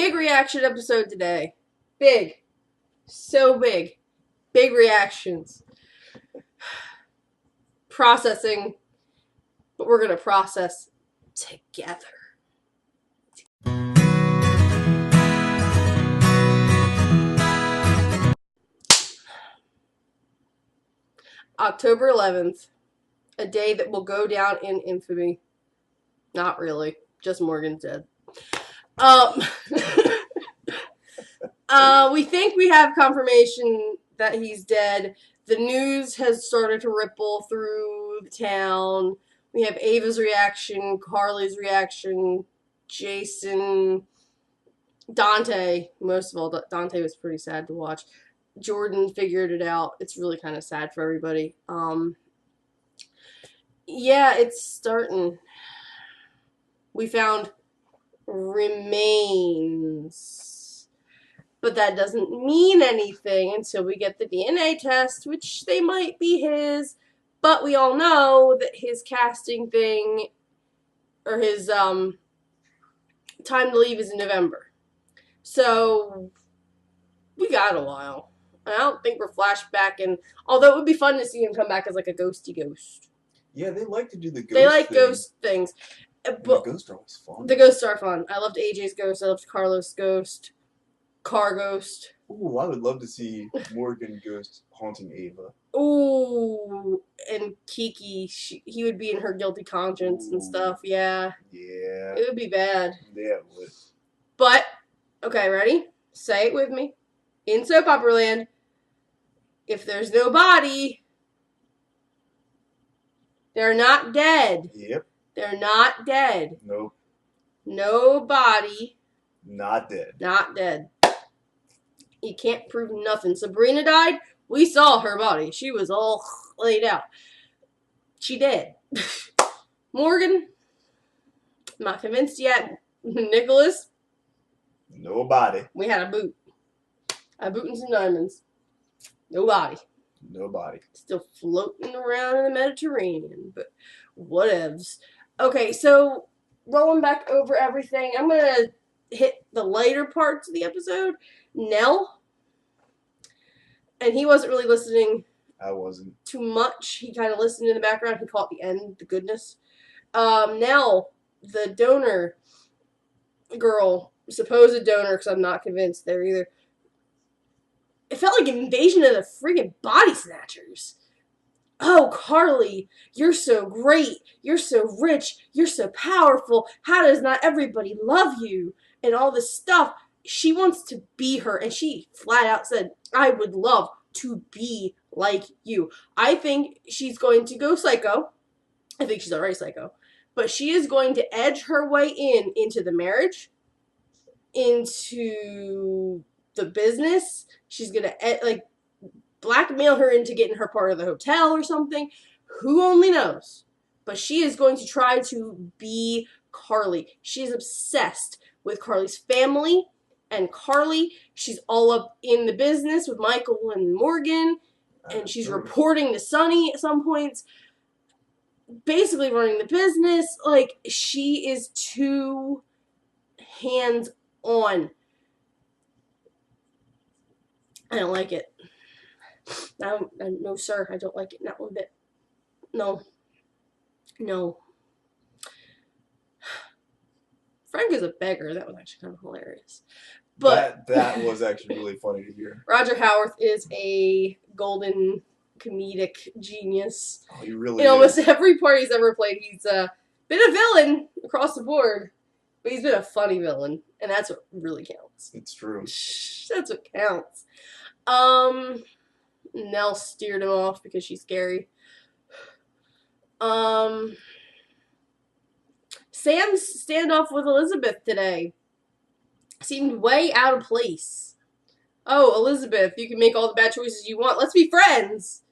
Big reaction episode today. Big. So big. Big reactions. Processing. But we're going to process together. October 11th. A day that will go down in infamy. Not really. Just Morgan's dead. We think we have confirmation that he's dead. The news has started to ripple through the town. We have Ava's reaction, Carly's reaction, Jason, Dante. Most of all, Dante was pretty sad to watch. Jordan figured it out. It's really kind of sad for everybody. Yeah, it's starting. We found remains. But that doesn't mean anything until we get the DNA test, which they might be his. But we all know that his casting thing, or his time to leave is in November. So, we got a while. I don't think we're flashbacking, although it would be fun to see him come back as like a ghosty ghost. Yeah, they like to do the ghost They like thing. ghost things. But the ghosts are always fun. The ghosts are fun. I loved AJ's ghost. I loved Carlos' ghost. Car ghost. Ooh, I would love to see Morgan ghost haunting Ava. Ooh, and Kiki, he would be in her guilty conscience and stuff. Yeah. Yeah. It would be bad. Yeah, it would. But, okay, ready? Say it with me. In soap opera land, if there's no body, they're not dead. Yep. They're not dead. Nope. No body. Not dead. Not dead. You can't prove nothing. Sabrina died. We saw her body. She was all laid out. She dead. Morgan, not convinced yet. Nicholas, Nobody. we had a boot. A boot and some diamonds. Nobody. Nobody. Still floating around in the Mediterranean, but whatevs. Okay, so rolling back over everything, I'm going to hit the lighter parts of the episode. Nell, and he wasn't really listening. I wasn't. Too much. He kind of listened in the background. He caught the end, the goodness. Nell, the donor girl, supposed donor, because I'm not convinced there either. It felt like an invasion of the freaking body snatchers. Oh, Carly, you're so great. You're so rich. You're so powerful. How does not everybody love you? And all this stuff. She wants to be her, and she flat out said, I would love to be like you. I think she's going to go psycho. I think she's already psycho. But she is going to edge her way into the marriage, into the business. She's going to, blackmail her into getting her part of the hotel or something. Who only knows? But she is going to try to be Carly. She is obsessed with Carly's family. And Carly, she's all up in the business with Michael and Morgan. And she's reporting to Sonny at some points. Basically running the business. Like, she is too hands-on. I don't like it. No, sir, I don't like it. Not one bit. No. No. Frank is a beggar. That was actually kind of hilarious. But that was actually really funny to hear. Roger Howarth is a golden comedic genius. Oh, he really in is. Almost every part he's ever played, he's been a villain across the board. But he's been a funny villain. And that's what really counts. It's true. That's what counts. Nell steered him off because she's scary. Sam's standoff with Elizabeth today seemed way out of place. Oh, Elizabeth, you can make all the bad choices you want. Let's be friends.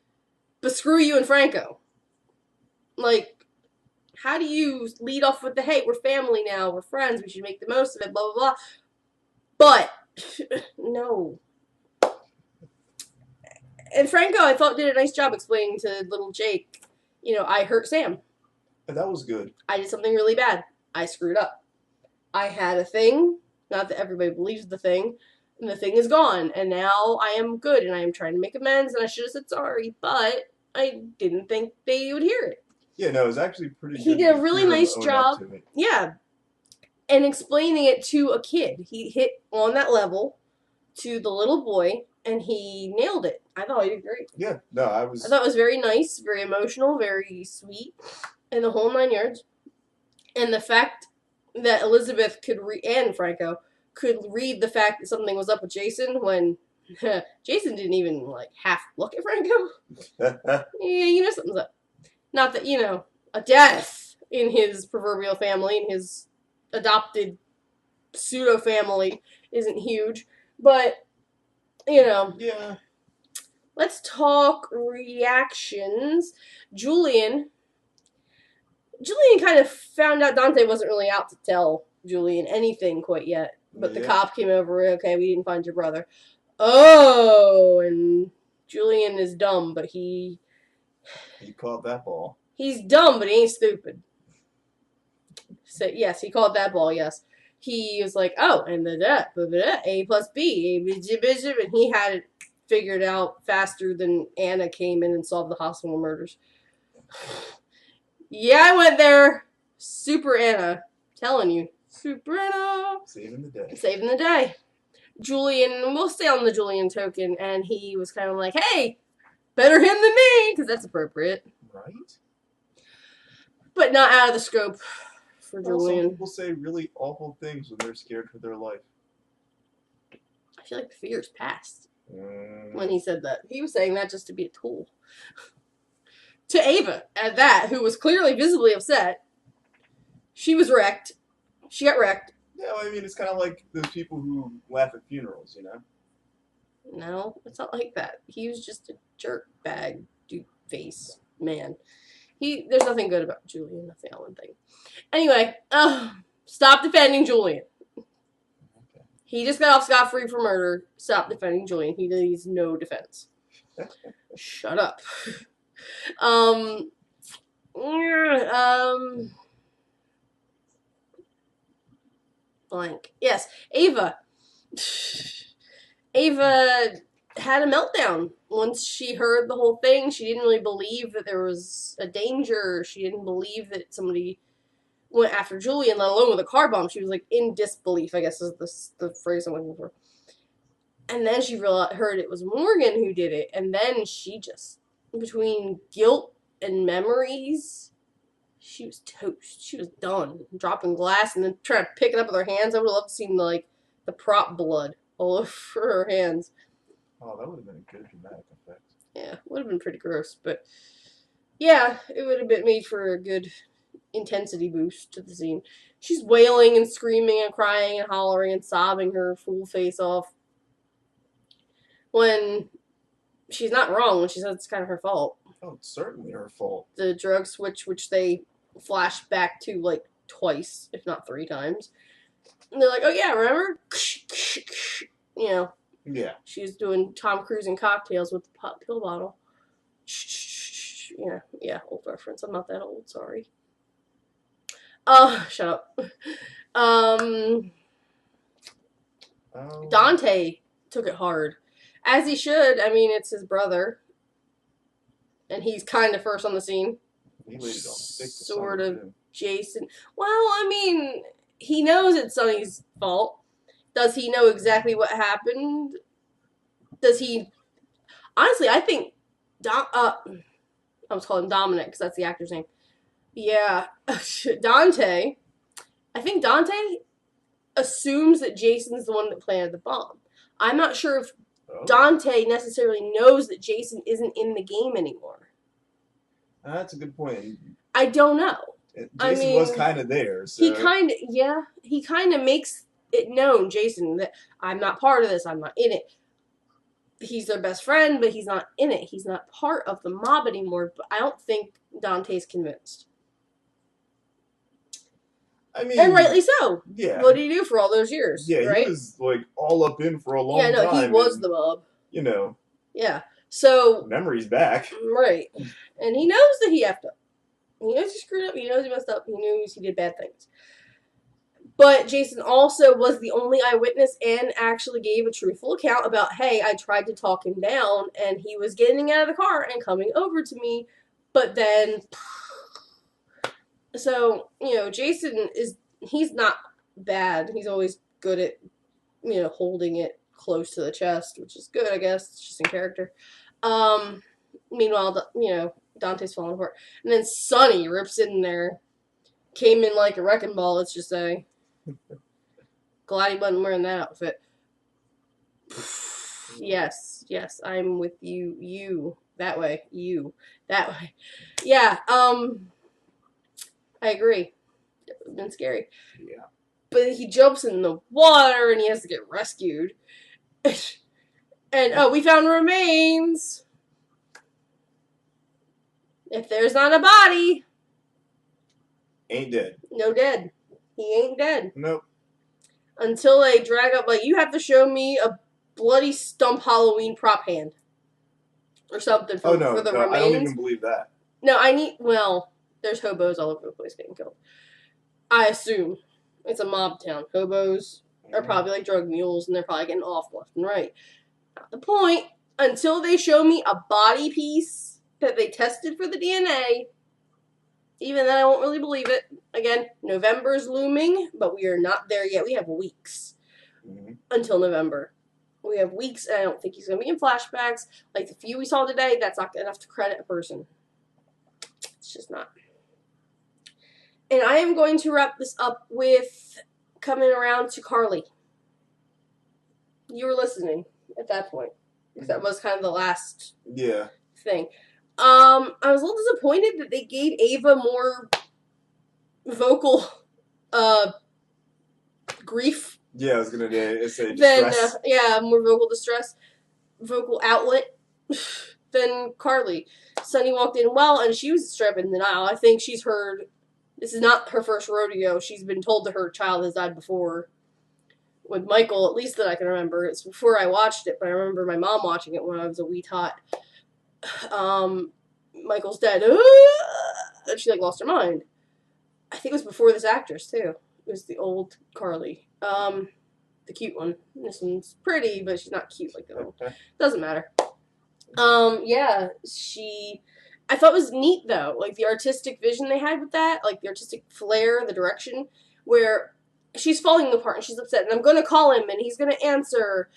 But screw you and Franco. Like, how do you lead off with the, hey, we're family now, we're friends, we should make the most of it, blah, blah, blah. But, no. And Franco, I thought, did a nice job explaining to little Jake, I hurt Sam. That was good. I did something really bad. I screwed up. I had a thing. Not that everybody believes the thing. And the thing is gone. And now I am good and I am trying to make amends and I should have said sorry, but I didn't think they would hear it. Yeah, no, it was actually pretty He good did a to really hear him nice own up job. to it. Yeah. And explaining it to a kid. He hit on that level to the little boy and he nailed it. I thought he did great. Yeah, no, I I thought it was. was very nice, very emotional, very sweet, and the whole 9 yards. And the fact that Elizabeth and Franco could read the fact that something was up with Jason when Jason didn't even like half look at Franco. Yeah, you know something's up. Not that a death in his proverbial family, in his adopted pseudo family, isn't huge, but Yeah. let's talk reactions. Julian kind of found out Dante wasn't really out to tell Julian anything quite yet. But the Yeah. cop came over, okay, we didn't find your brother. Oh, and Julian is dumb, but He caught that ball. he's dumb, but he ain't stupid. So, yes, he called that ball, yes. He was like, oh, and A plus B, and he had it figured out faster than Anna came in and solved the hospital murders. Yeah, I went there. Super Anna. Telling you. Super Anna. Saving the day. Saving the day. Julian, we'll stay on the Julian token, and he was kind of like, hey, better him than me, because that's appropriate. Right? But not out of the scope for Well, Julian. some people say really awful things when they're scared for their life. I feel like the fear's passed when he said that. He was saying that just to be a tool. To Ava, at that, who was clearly visibly upset. She was wrecked. She got wrecked. Yeah, I mean, it's kind of like those people who laugh at funerals, you know? No, it's not like that. He was just a jerk bag, dude face man. There's nothing good about Julian. That's the one thing. Anyway, stop defending Julian. Okay. He just got off scot-free for murder. Stop defending Julian. He needs no defense. Shut up. Blank. Yes, Ava. Ava had a meltdown once she heard the whole thing. She didn't really believe that there was a danger. She didn't believe that somebody went after Julian, let alone with a car bomb. She was like in disbelief, I guess is the phrase I'm looking for. And then she heard it was Morgan who did it, and then she just, between guilt and memories, she was toast. She was done. Dropping glass and then trying to pick it up with her hands. I would have loved to see the prop blood all over her hands. Oh, that would have been a good dramatic effect. Yeah, would have been pretty gross, but yeah, it would have been made for a good intensity boost to the scene. She's wailing and screaming and crying and hollering and sobbing her full face off. When she's not wrong when she says it's kind of her fault. Oh, it's certainly her fault. The drug switch, which they flash back to like twice, if not 3 times. And they're like, oh yeah, remember? You know. Yeah. She's doing Tom Cruise and cocktails with the pill bottle. Yeah, old reference. I'm not that old, sorry. Shut up. Dante took it hard. As he should. I mean, it's his brother. And he's kind of first on the scene. He laid it on thick. Sort of Jason. Well, I mean, he knows it's Sonny's fault. Does he know exactly what happened? Does he... Honestly, I think... I was calling him Dominic because that's the actor's name. Yeah. Dante. I think Dante assumes that Jason's the one that planted the bomb. I'm not sure if Dante necessarily knows that Jason isn't in the game anymore. That's a good point. I don't know. Jason was kind of there. So. He kind of makes it known, Jason, that I'm not part of this. I'm not in it. He's their best friend, but he's not in it. He's not part of the mob anymore. But I don't think Dante's convinced. I mean, and rightly so. Yeah. What did he do for all those years? Yeah, right? He was like all up in for a long time. Yeah, no, he was the mob. You know. Yeah. So memory's back. Right. And he knows that he effed up. He knows he screwed up. He knows he messed up. He knows he did bad things. But Jason also was the only eyewitness and actually gave a truthful account about, hey, I tried to talk him down, and he was getting out of the car and coming over to me, but then... So, Jason he's not bad. He's always good at, holding it close to the chest, which is good, I guess. It's just in character. Meanwhile, Dante's falling apart. And then Sonny rips in there. Came in like a wrecking ball, let's just say. Glad he wasn't wearing that outfit. Yes, I'm with you. You. That way. You. That way. Yeah, I agree. It would have been scary. Yeah. But he jumps in the water and he has to get rescued. And, we found remains. If there's not a body... Ain't dead. No dead. He ain't dead. Nope. Until they drag up, like, you have to show me a bloody stump Halloween prop hand. Or something for the remains. I don't even believe that. No, there's hobos all over the place getting killed. I assume. It's a mob town. Hobos are probably like drug mules, and they're probably getting off left and right. Not the point. Until they show me a body piece that they tested for the DNA, even then I won't really believe it. Again, November's looming, but we are not there yet. We have weeks until November. We have weeks, and I don't think he's going to be in flashbacks. Like the few we saw today, that's not enough to credit a person. It's just not. And I am going to wrap this up with coming around to Carly. You were listening at that point. Because that was kind of the last thing. I was a little disappointed that they gave Ava more vocal grief. Yeah, I was going to say distress. More vocal outlet than Carly. Sunny walked in well, and she was straight up in denial. I think she's heard... This is not her first rodeo. She's been told that her child has died before. With Michael, at least that I can remember. It's before I watched it, but I remember my mom watching it when I was a wee tot. Michael's dead. And she, lost her mind. I think it was before this actress, too. It was the old Carly. The cute one. This one's pretty, but she's not cute like the old. Doesn't matter. I thought it was neat, though, the artistic vision they had with that, the artistic flair, the direction, where she's falling apart and she's upset, and I'm going to call him, and he's going to answer,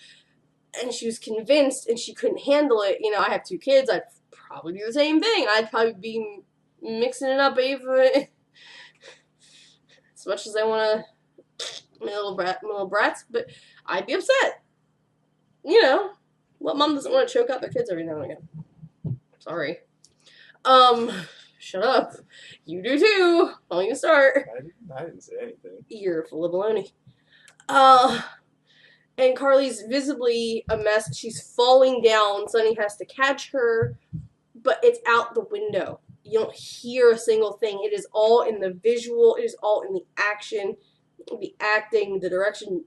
and she was convinced, and she couldn't handle it. I have 2 kids, I'd probably do the same thing. I'd probably be mixing it up, Ava, as much as I want to, my little brats, but I'd be upset. What mom doesn't want to choke out their kids every now and again? Sorry. Shut up. You do too. Don't even start. I didn't say anything. You're full of baloney. And Carly's visibly a mess. She's falling down. Sunny has to catch her, but it's out the window. You don't hear a single thing. It is all in the visual. It is all in the action, the acting, the direction.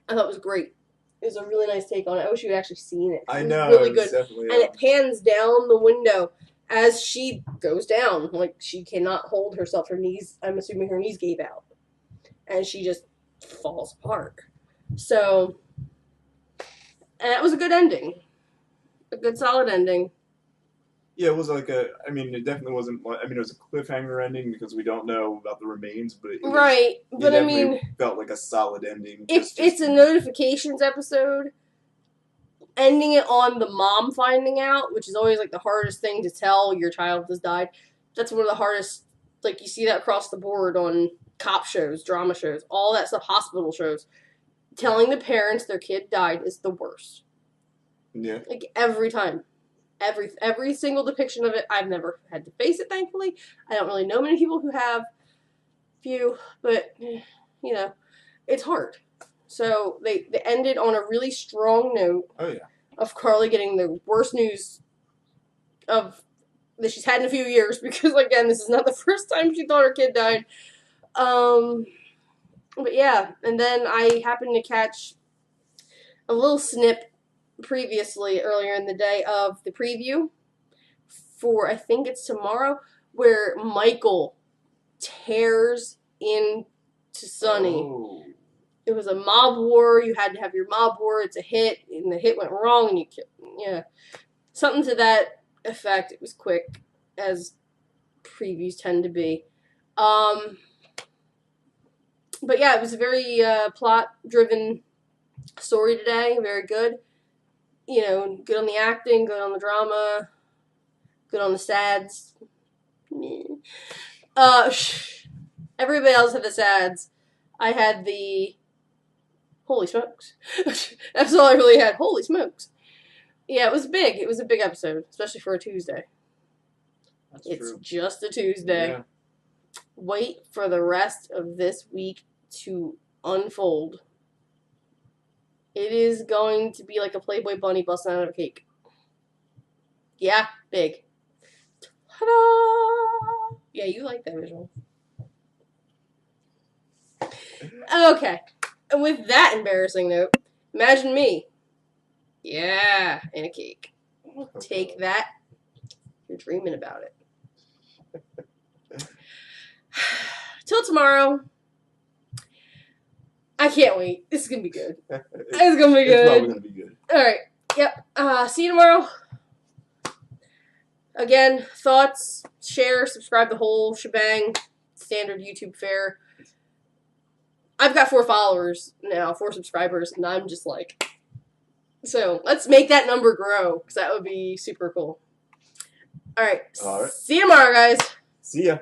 I thought it was great. It was a really nice take on it. I wish you had actually seen it. I know. Really good. Definitely, and it pans down the window as she goes down. She cannot hold herself. Her knees, I'm assuming her knees gave out. And she just falls apart. So, and that was a good ending. A good, solid ending. Yeah, it was it definitely wasn't, it was a cliffhanger ending because we don't know about the remains, but it felt like a solid ending. If it's a notifications episode, ending it on the mom finding out, which is always the hardest thing to tell your child has died, that's one of the hardest, you see that across the board on cop shows, drama shows, all that stuff, hospital shows. Telling the parents their kid died is the worst. Yeah. Every time. Every single depiction of it, I've never had to face it, thankfully. I don't really know many people who have. Few, but, it's hard. So they ended on a really strong note. Oh, yeah. Of Carly getting the worst news that she's had in a few years, because, again, this is not the first time she thought her kid died. But yeah, and then I happened to catch a little snip earlier in the day of the preview for, I think it's tomorrow, where Michael tears into to Sunny. Oh. It was a mob war. You had to have your mob war. It's a hit, and the hit went wrong, and you something to that effect. It was quick, as previews tend to be. But yeah, it was a very plot-driven story today. Very good. You know, good on the acting, good on the drama, good on the sads. Everybody else had the sads. I had the holy smokes. That's all I really had. Holy smokes. Yeah, it was big. It was a big episode, especially for a Tuesday. It's true. Just a Tuesday. Yeah. Wait for the rest of this week to unfold. It is going to be like a Playboy bunny busting out of a cake. Yeah, big. Ta-da! Yeah, you like that visual. Okay. And with that embarrassing note, imagine me. Yeah, in a cake. Take that. You're dreaming about it. Till tomorrow. I can't wait. This is going to be good. It's going to be good. It's probably going to be good. Alright. Yep. See you tomorrow. Again, thoughts, share, subscribe, the whole shebang. Standard YouTube fare. I've got 4 followers now, 4 subscribers, and I'm just like... So, let's make that number grow, because that would be super cool. Alright. See you tomorrow, guys. See ya.